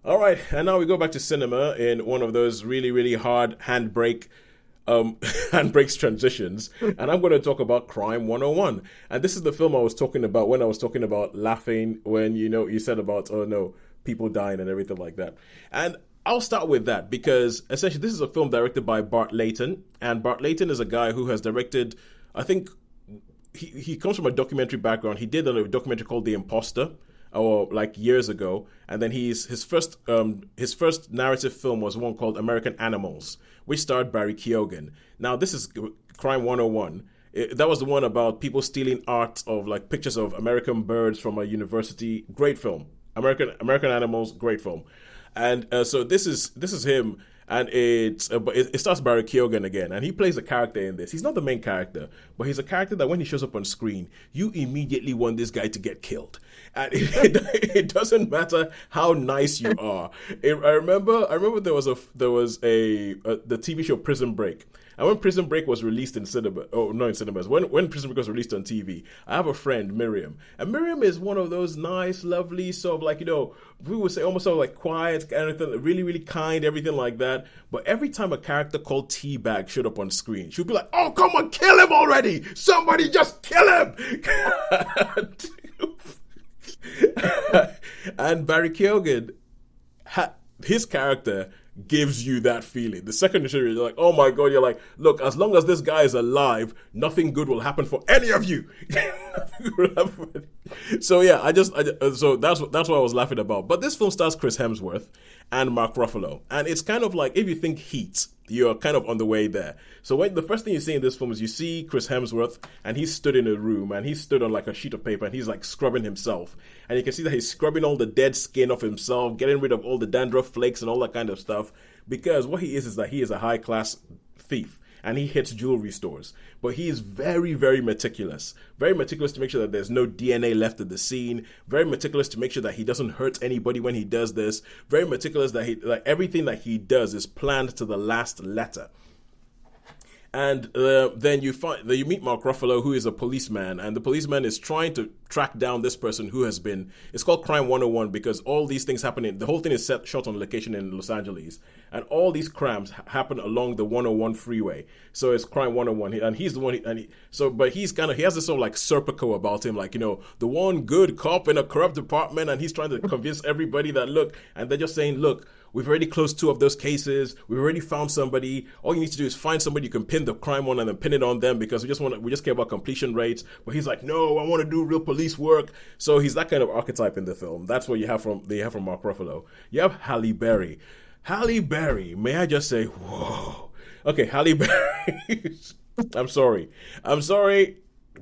All right, and now we go back to cinema in one of those really, really hard handbrakes transitions, and I'm going to talk about Crime 101. And this is the film I was talking about when I was talking about laughing when you said about, oh no, people dying and everything like that. And I'll start with that because essentially this is a film directed by Bart Layton, and Bart Layton is a guy who has directed, I think he comes from a documentary background. He did a documentary called The Imposter, or like years ago, and then his first narrative film was one called American Animals, which starred Barry Keoghan. Now this is Crime 101. That was the one about people stealing art of like pictures of American birds from a university. Great film. American Animals, great film. And so this is him, and it stars Barry Keoghan again, and he plays a character in this. He's not the main character, but he's a character that when he shows up on screen, you immediately want this guy to get killed. And it doesn't matter how nice you are. I remember there was the TV show Prison Break. And when Prison Break was released in cinema, not in cinemas, when Prison Break was released on TV, I have a friend, Miriam. And Miriam is one of those nice, lovely, sort of like, we would say almost sort of like quiet, everything, really, really kind, everything like that. But every time a character called Teabag showed up on screen, she would be like, oh, come on, kill him already! Somebody just kill him! And Barry Keoghan, his character gives you that feeling. The second you show you're like, oh my god, you're like, look, as long as this guy is alive, nothing good will happen for any of you. So yeah, so that's what I was laughing about. But this film stars Chris Hemsworth, and Mark Ruffalo. And it's kind of like, if you think Heat, you're kind of on the way there. So the first thing you see in this film is you see Chris Hemsworth, and he stood in a room, and he stood on like a sheet of paper, and he's like scrubbing himself. And you can see that he's scrubbing all the dead skin off himself, getting rid of all the dandruff flakes and all that kind of stuff. Because what he is that he is a high-class thief, and he hits jewelry stores. But he is very, very meticulous. Very meticulous to make sure that there's no DNA left at the scene. Very meticulous to make sure that he doesn't hurt anybody when he does this. Very meticulous that everything that he does is planned to the last letter. And then you meet Mark Ruffalo, who is a policeman, and the policeman is trying to track down this person who has been. It's called Crime 101 because all these things happen. The whole thing is shot on location in Los Angeles, and all these crimes happen along the 101 freeway. So it's Crime 101, and he's the one. But he has this sort of like Serpico about him, like, the one good cop in a corrupt department, and he's trying to convince everybody that look, and they're just saying, look. We've already closed 2 of those cases. We've already found somebody. All you need to do is find somebody you can pin the crime on and then pin it on them because we just care about completion rates. But he's like, no, I want to do real police work. So he's that kind of archetype in the film. That's what they have from Mark Ruffalo. You have Halle Berry. Halle Berry, may I just say, whoa. Okay, Halle Berry. I'm sorry.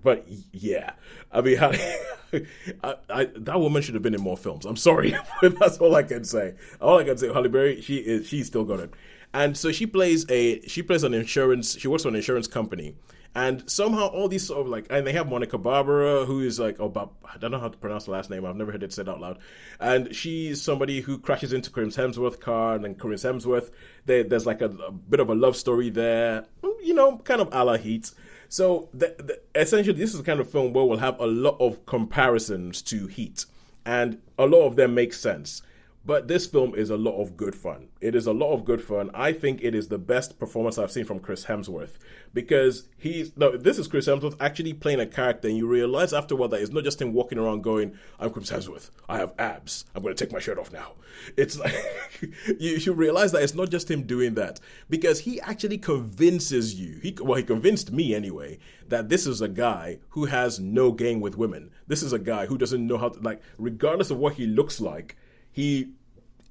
But yeah, I mean, that woman should have been in more films. I'm sorry, but that's all I can say. Halle Berry, she's still got it, and so she plays an insurance. She works for an insurance company, and somehow all these sort of like, and they have Monica Barbara, who is like, I don't know how to pronounce the last name. I've never heard it said out loud, and she's somebody who crashes into Chris Hemsworth's car, and then Chris Hemsworth, there's like a bit of a love story there, kind of a la Heat. So essentially, this is the kind of film where we'll have a lot of comparisons to Heat, and a lot of them make sense. But this film is a lot of good fun. It is a lot of good fun. I think it is the best performance I've seen from Chris Hemsworth because this is Chris Hemsworth actually playing a character, and you realize afterward that it's not just him walking around going, "I'm Chris Hemsworth. I have abs. I'm going to take my shirt off now." It's like you realize that it's not just him doing that because he actually convinces you. He convinced me anyway that this is a guy who has no game with women. This is a guy who doesn't know how to, regardless of what he looks like. He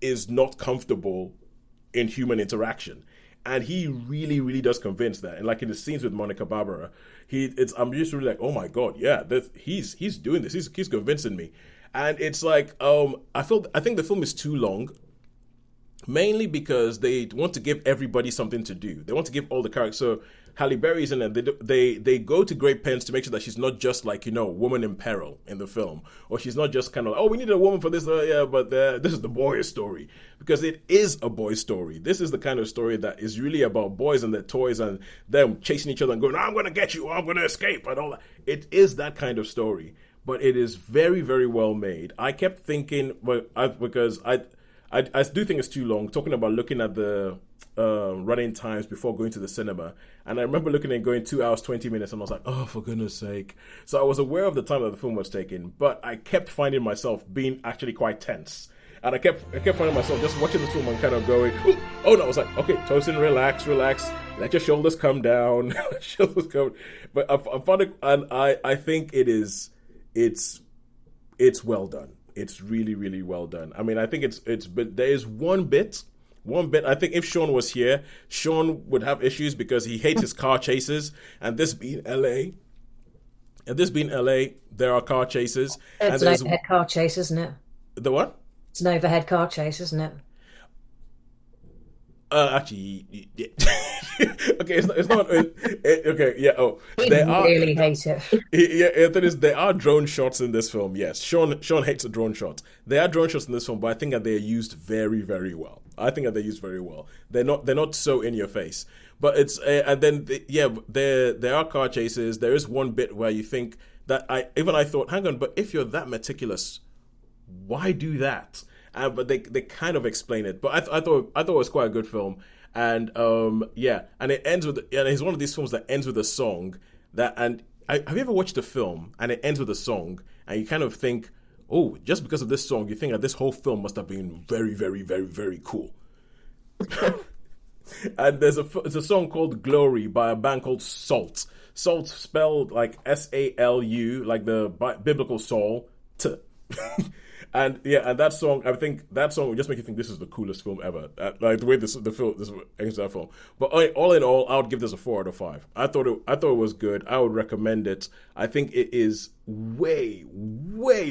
is not comfortable in human interaction. And he really, really does convince that. And like in the scenes with Monica Barbara, I'm just really like, oh my God, yeah, he's doing this. He's convincing me. And it's like, I think the film is too long, mainly because they want to give everybody something to do. They want to give all the characters. So Halle Berry's in it. They go to great pains to make sure that she's not just like, woman in peril in the film. Or she's not just kind of, we need a woman for this. But this is the boy's story. Because it is a boy's story. This is the kind of story that is really about boys and their toys and them chasing each other and going, I'm going to get you, or I'm going to escape and all that. It is that kind of story. But it is very, very well made. I kept thinking, because I do think it's too long, talking about looking at the running times before going to the cinema. And I remember looking at going 2 hours, 20 minutes, and I was like, oh, for goodness sake. So I was aware of the time that the film was taking, but I kept finding myself being actually quite tense. And I kept finding myself just watching the film and kind of going, oh no, I was like, okay, Tosin, relax, let your shoulders come down. But I found it, and I think it's well done. It's really, really well done. I mean, I think but there is one bit, I think if Sean was here, Sean would have issues because he hates his car chases, and this being LA, there are car chases. It's an overhead car chase, isn't it? The what? It's an overhead car chase, isn't it? Actually, yeah. Okay, it's not. Okay, yeah. Oh, really hate it. Yeah, there are drone shots in this film. Yes, Sean hates the drone shots. There are drone shots in this film, but I think that they are used very, very well. They're not so in your face. But it's and then there are car chases. There is one bit where you think that I thought, hang on, but if you're that meticulous, why do that? But they kind of explain it. But I thought it was quite a good film. And and it ends with, and it's one of these films that ends with a song have you ever watched a film and it ends with a song and you kind of think, oh, just because of this song, you think that this whole film must have been very, very, very, very cool. And there's a song called Glory by a band called Salt. Salt spelled like SALU, like the biblical Saul. And yeah, and that song, I think that song would just make you think this is the coolest film ever. Like the way the film, this ends that film. But all in all, I would give this a 4 out of 5. I thought it was good. I would recommend it. I think it is way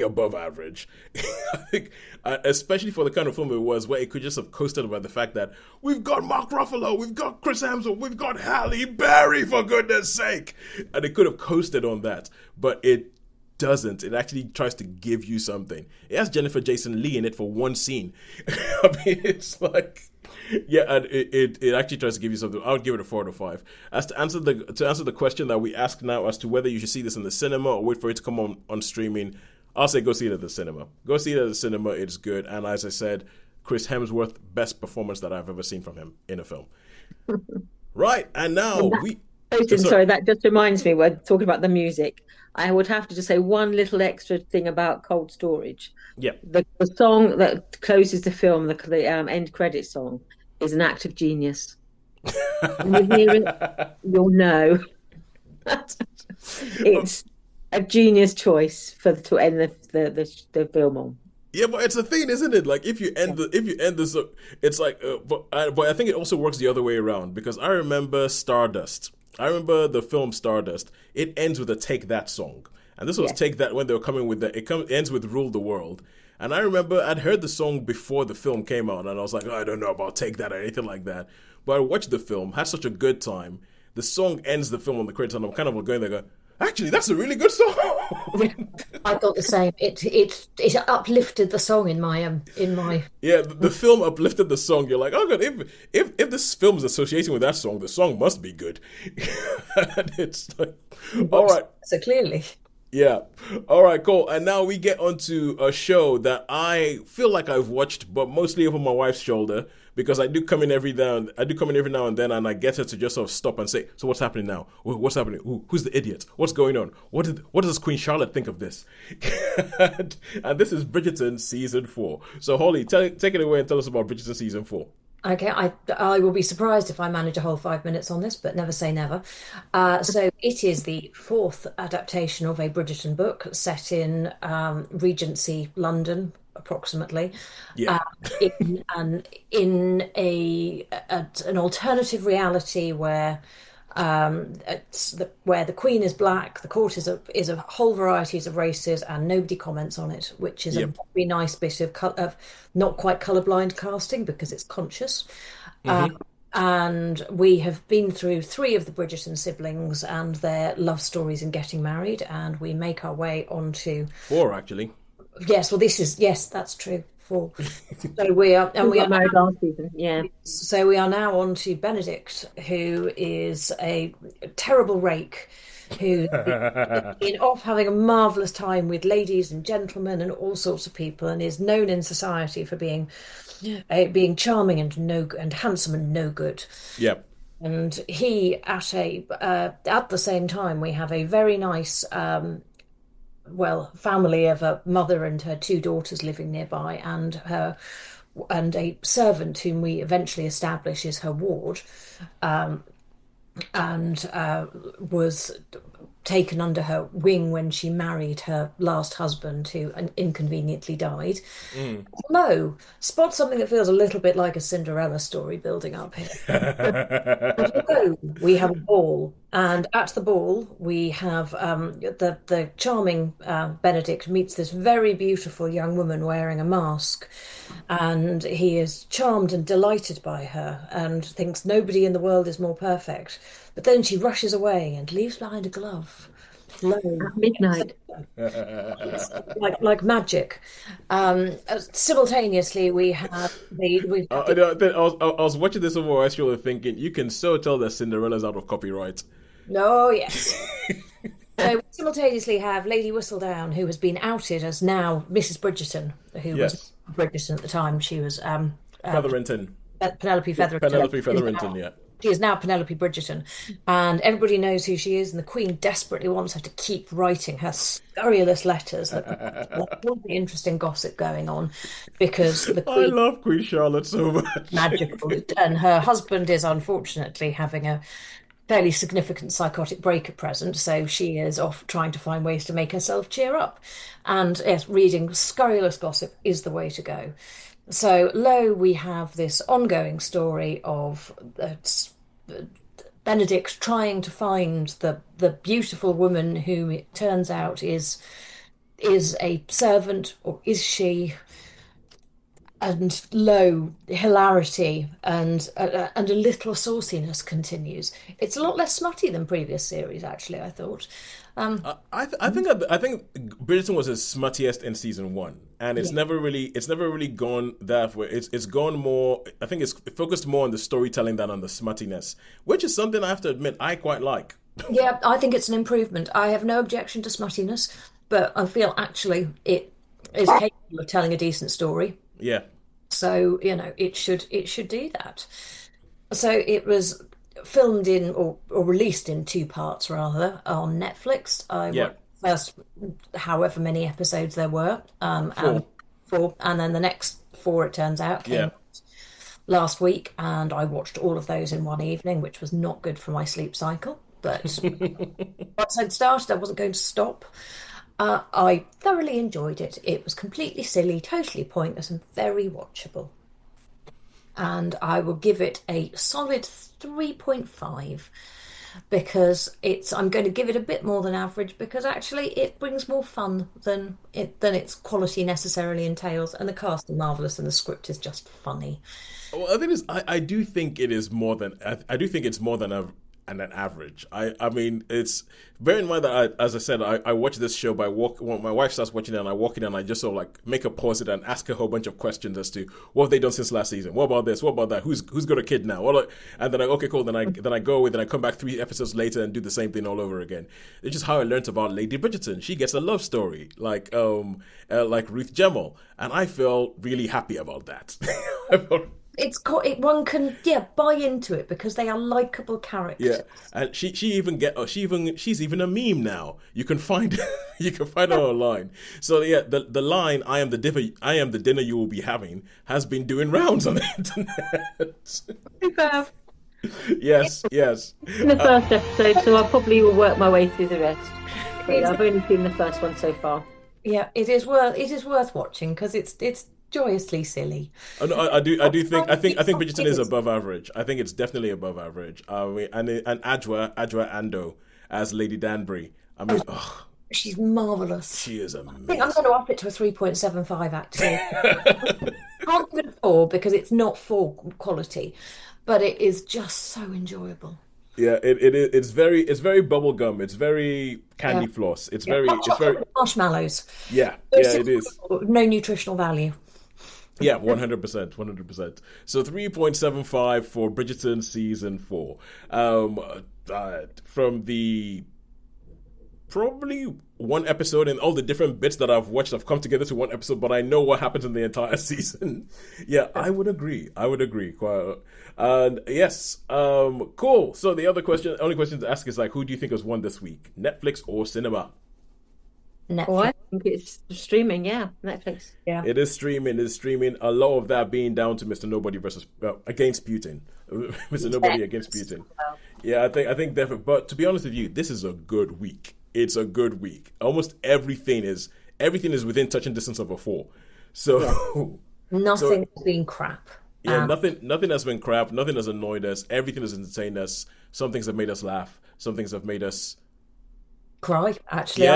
above average. I think, especially for the kind of film it was, where it could just have coasted by the fact that we've got Mark Ruffalo, we've got Chris Hemsworth, we've got Halle Berry, for goodness sake, and it could have coasted on that, but it doesn't. It actually tries to give you something. It has Jennifer Jason Leigh in it for one scene. I mean, it's like, yeah, and it actually tries to give you something. I would give it a 4 out of 5. As to answer the question that we ask now as to whether you should see this in the cinema or wait for it to come on streaming, I'll say go see it at the cinema. Go see it at the cinema. It's good. And as I said, Chris Hemsworth, best performance that I've ever seen from him in a film. Right, and now Sorry, that just reminds me, we're talking about the music. I would have to just say one little extra thing about Cold Storage. Yeah. The song that closes the film, the end credit song, is an act of genius. When you hear it, you'll know. It's a genius choice to end the film on. Yeah, but it's a thing, isn't it? Like if you end this, it's like, but I think it also works the other way around, because I remember Stardust. I remember the film Stardust. It ends with a Take That song, and this was Take That when they were coming with that. It ends with Rule the World, and I remember I'd heard the song before the film came out, and I was like, oh, I don't know about Take That or anything like that. But I watched the film, had such a good time. The song ends the film on the credits, and I'm kind of going there, going, actually, that's a really good song. I thought the same. It uplifted the song in my Yeah, the film uplifted the song. You're like, oh god, if this film is associating with that song, the song must be good. And it's like, all right. So clearly. Yeah. All right, cool. And now we get onto a show that I feel like I've watched, but mostly over my wife's shoulder, because I do come in every now and then, and I get her to just sort of stop and say, so what's happening now? What's happening? Who's the idiot? What's going on? What does Queen Charlotte think of this? and this is Bridgeton season 4. So Holly, take it away and tell us about Bridgeton season 4. Okay, I will be surprised if I manage a whole 5 minutes on this, but never say never. So it is the 4th adaptation of a Bridgerton book set in Regency London, approximately. Yeah. In an alternative reality where where the Queen is black, the court is a whole varieties of races, and nobody comments on it, which is a very nice bit of not quite colourblind casting, because it's conscious. And we have been through 3 of the Bridgerton siblings and their love stories and getting married, and we make our way onto 4, actually. Yes, well, that's true. 4. So we are married last season. Yeah. So we are now on to Benedict, who is a terrible rake, who's been off having a marvelous time with ladies and gentlemen and all sorts of people, and is known in society for being charming and handsome and no good. Yep. And he at the same time, we have a very nice family of a mother and her 2 daughters living nearby, and a servant whom we eventually establish is her ward, and was taken under her wing when she married her last husband, who inconveniently died. No, spot something that feels a little bit like a Cinderella story building up here. We have a ball, and at the ball we have the charming Benedict meets this very beautiful young woman wearing a mask, and he is charmed and delighted by her and thinks nobody in the world is more perfect. But then she rushes away and leaves behind a glove. At midnight. like magic. Simultaneously, we have I was watching this over my shoulder thinking, you can so tell that Cinderella's out of copyright. No, yes. So we simultaneously have Lady Whistledown, who has been outed as now Mrs. Bridgerton, who was Bridgerton at the time. She was Featherington. Penelope Featherington. Penelope Featherington, yeah. She is now Penelope Bridgerton, and everybody knows who she is, and the Queen desperately wants her to keep writing her scurrilous letters. There's all the interesting gossip going on, because the Queen... I love Queen Charlotte so much. Magical. And her husband is unfortunately having fairly significant psychotic break at present, so she is off trying to find ways to make herself cheer up. And yes, reading scurrilous gossip is the way to go. So, lo, we have this ongoing story of Benedict trying to find the beautiful woman whom it turns out is a servant, or is she? And lo, hilarity and a little sauciness continues. It's a lot less smutty than previous series, actually, I thought. I think Bridgeton was his smuttiest in season 1, and it's never really gone that way. It's gone more. I think it's focused more on the storytelling than on the smuttiness, which is something I have to admit I quite like. Yeah, I think it's an improvement. I have no objection to smuttiness, but I feel actually it is capable of telling a decent story. Yeah. So, it should do that. So it was filmed in or released in 2 parts rather on Netflix. I watched first however many episodes there were, 4. and 4, and then the next 4, it turns out, came last week, and I watched all of those in one evening, which was not good for my sleep cycle. But once I'd started, I wasn't going to stop. I thoroughly enjoyed it. It was completely silly, totally pointless, and very watchable. And I will give it a solid 3.5 because I'm going to give it a bit more than average because actually it brings more fun than its quality necessarily entails, and the cast are marvelous and the script is just funny. Well, the thing is, I do think it is more than I do think it's more than an average. I mean, it's bear in mind that as I said, I watch this show when my wife starts watching it, and I walk in and I just sort of like make a pause it and ask a whole bunch of questions as to what have they done since last season, what about this, what about that, who's got a kid now, and then okay, cool, then I go away, then I come back 3 episodes later and do the same thing all over again. It's just how I learned about Lady Bridgerton. She gets a love story like Ruth Gemmell, and I feel really happy about that. One can buy into it because they are likable characters. Yeah, and she's even a meme now. You can find her online. So yeah, the line "I am the dinner you will be having" has been doing rounds on the internet. Yes. In the first episode, so I probably will work my way through the rest. But I've only seen the first one so far. Yeah, it is worth watching because it's joyously silly. I think Bridgerton is above average. I think it's definitely above average. And Adwa Ando as Lady Danbury. I mean, she's marvelous. She is amazing. I think I'm going to up it to a 3.75 actually. Can't give it a 4 because it's not 4 quality, but it is just so enjoyable. Yeah, it's very bubblegum. It's very candy floss. It's very marshmallows. Yeah, it is. No nutritional value. Yeah, 100%. So 3.75 for Bridgerton season 4. From the probably one episode and all the different bits that I've watched have come together to one episode, but I know what happens in the entire season. Yeah, I would agree. Quite. And yes, cool. So the only question to ask is like, who do you think has won this week, Netflix or cinema? Netflix. Oh, I think it's streaming, Netflix. Yeah. It is streaming. A lot of that being down to Mr. Nobody against Putin. Mr. Nobody against Putin. Yeah, I think definitely. But to be honest with you, this is a good week. It's a good week. Almost everything is within touching distance of a 4. So nothing has been crap. Yeah, nothing has been crap. Nothing has annoyed us. Everything has entertained us. Some things have made us laugh. Some things have made us cry. Actually,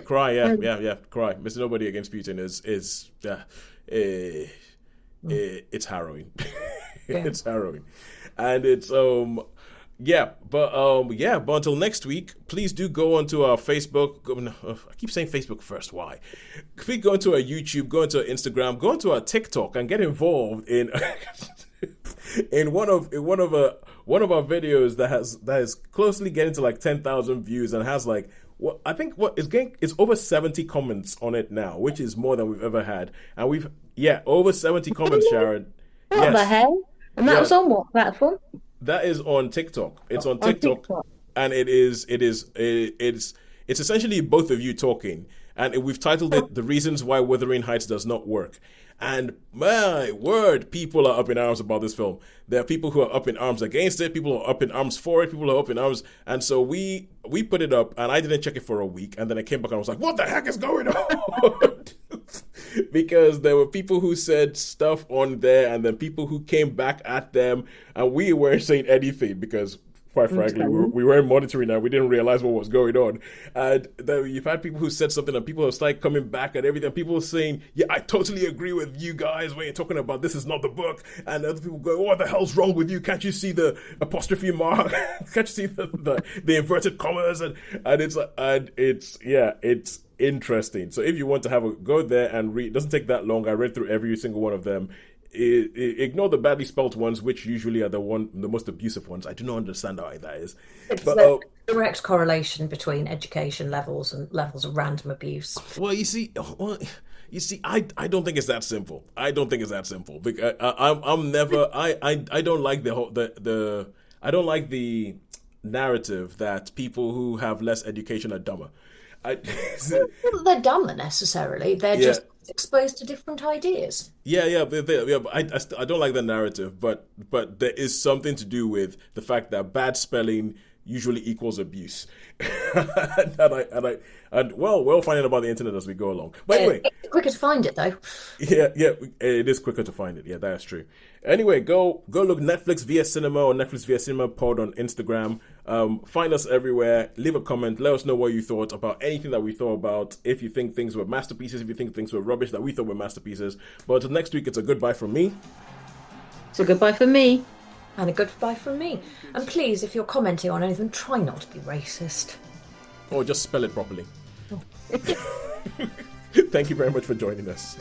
cry. Yeah, cry. Mr. Nobody against Putin is it's harrowing. It's harrowing, and it's but until next week, please do go onto our Facebook. I keep saying Facebook first. Why? Please go into our YouTube, go into our Instagram, go into our TikTok, and get involved in in one of our videos that is closely getting to like 10,000 views and has like it's over 70 comments on it now, which is more than we've ever had, and over 70 comments, Sharon. What the hell? And that was on what platform? That is on TikTok. It's on TikTok, and it's essentially both of you talking, and we've titled it "The Reasons Why Wuthering Heights Does Not Work." And my word, people are up in arms about this film. There are people who are up in arms against it, people who are up in arms for it, people who are up in arms. And so we put it up, and I didn't check it for a week. And then I came back and I was like, what the heck is going on? Because there were people who said stuff on there, and then people who came back at them, and we weren't saying anything because, quite frankly, we weren't monitoring that. We didn't realize what was going on. And then you've had people who said something, and people have started coming back and everything. People are saying, yeah, I totally agree with you guys when you're talking about this is not the book. And other people go, what the hell's wrong with you? Can't you see the apostrophe mark? Can't you see the inverted commas? And it's interesting. So if you want to have a go there and read, it doesn't take that long. I read through every single one of them. Ignore the badly spelt ones, which usually are the most abusive ones. I do not understand why that is. It's a direct correlation between education levels and levels of random abuse. Well, you see, I don't think it's that simple. I don't think it's that simple. Because I'm never. I don't like I don't like the narrative that people who have less education are dumber. They're dumber necessarily. They're just exposed to different ideas. But I don't like the narrative, but there is something to do with the fact that bad spelling usually equals abuse. and we'll find out about the internet as we go along. But anyway, it's quicker to find it though. Yeah, it is quicker to find it. Yeah, that's true. Anyway, go look Netflix via Cinema or Netflix via Cinema Pod on Instagram. Find us everywhere. Leave a comment. Let us know what you thought about anything that we thought about. If you think things were masterpieces, if you think things were rubbish that we thought were masterpieces. But until next week, it's a goodbye from me. It's a goodbye from me. And a goodbye from me. And please, if you're commenting on anything, try not to be racist. Or just spell it properly. Thank you very much for joining us.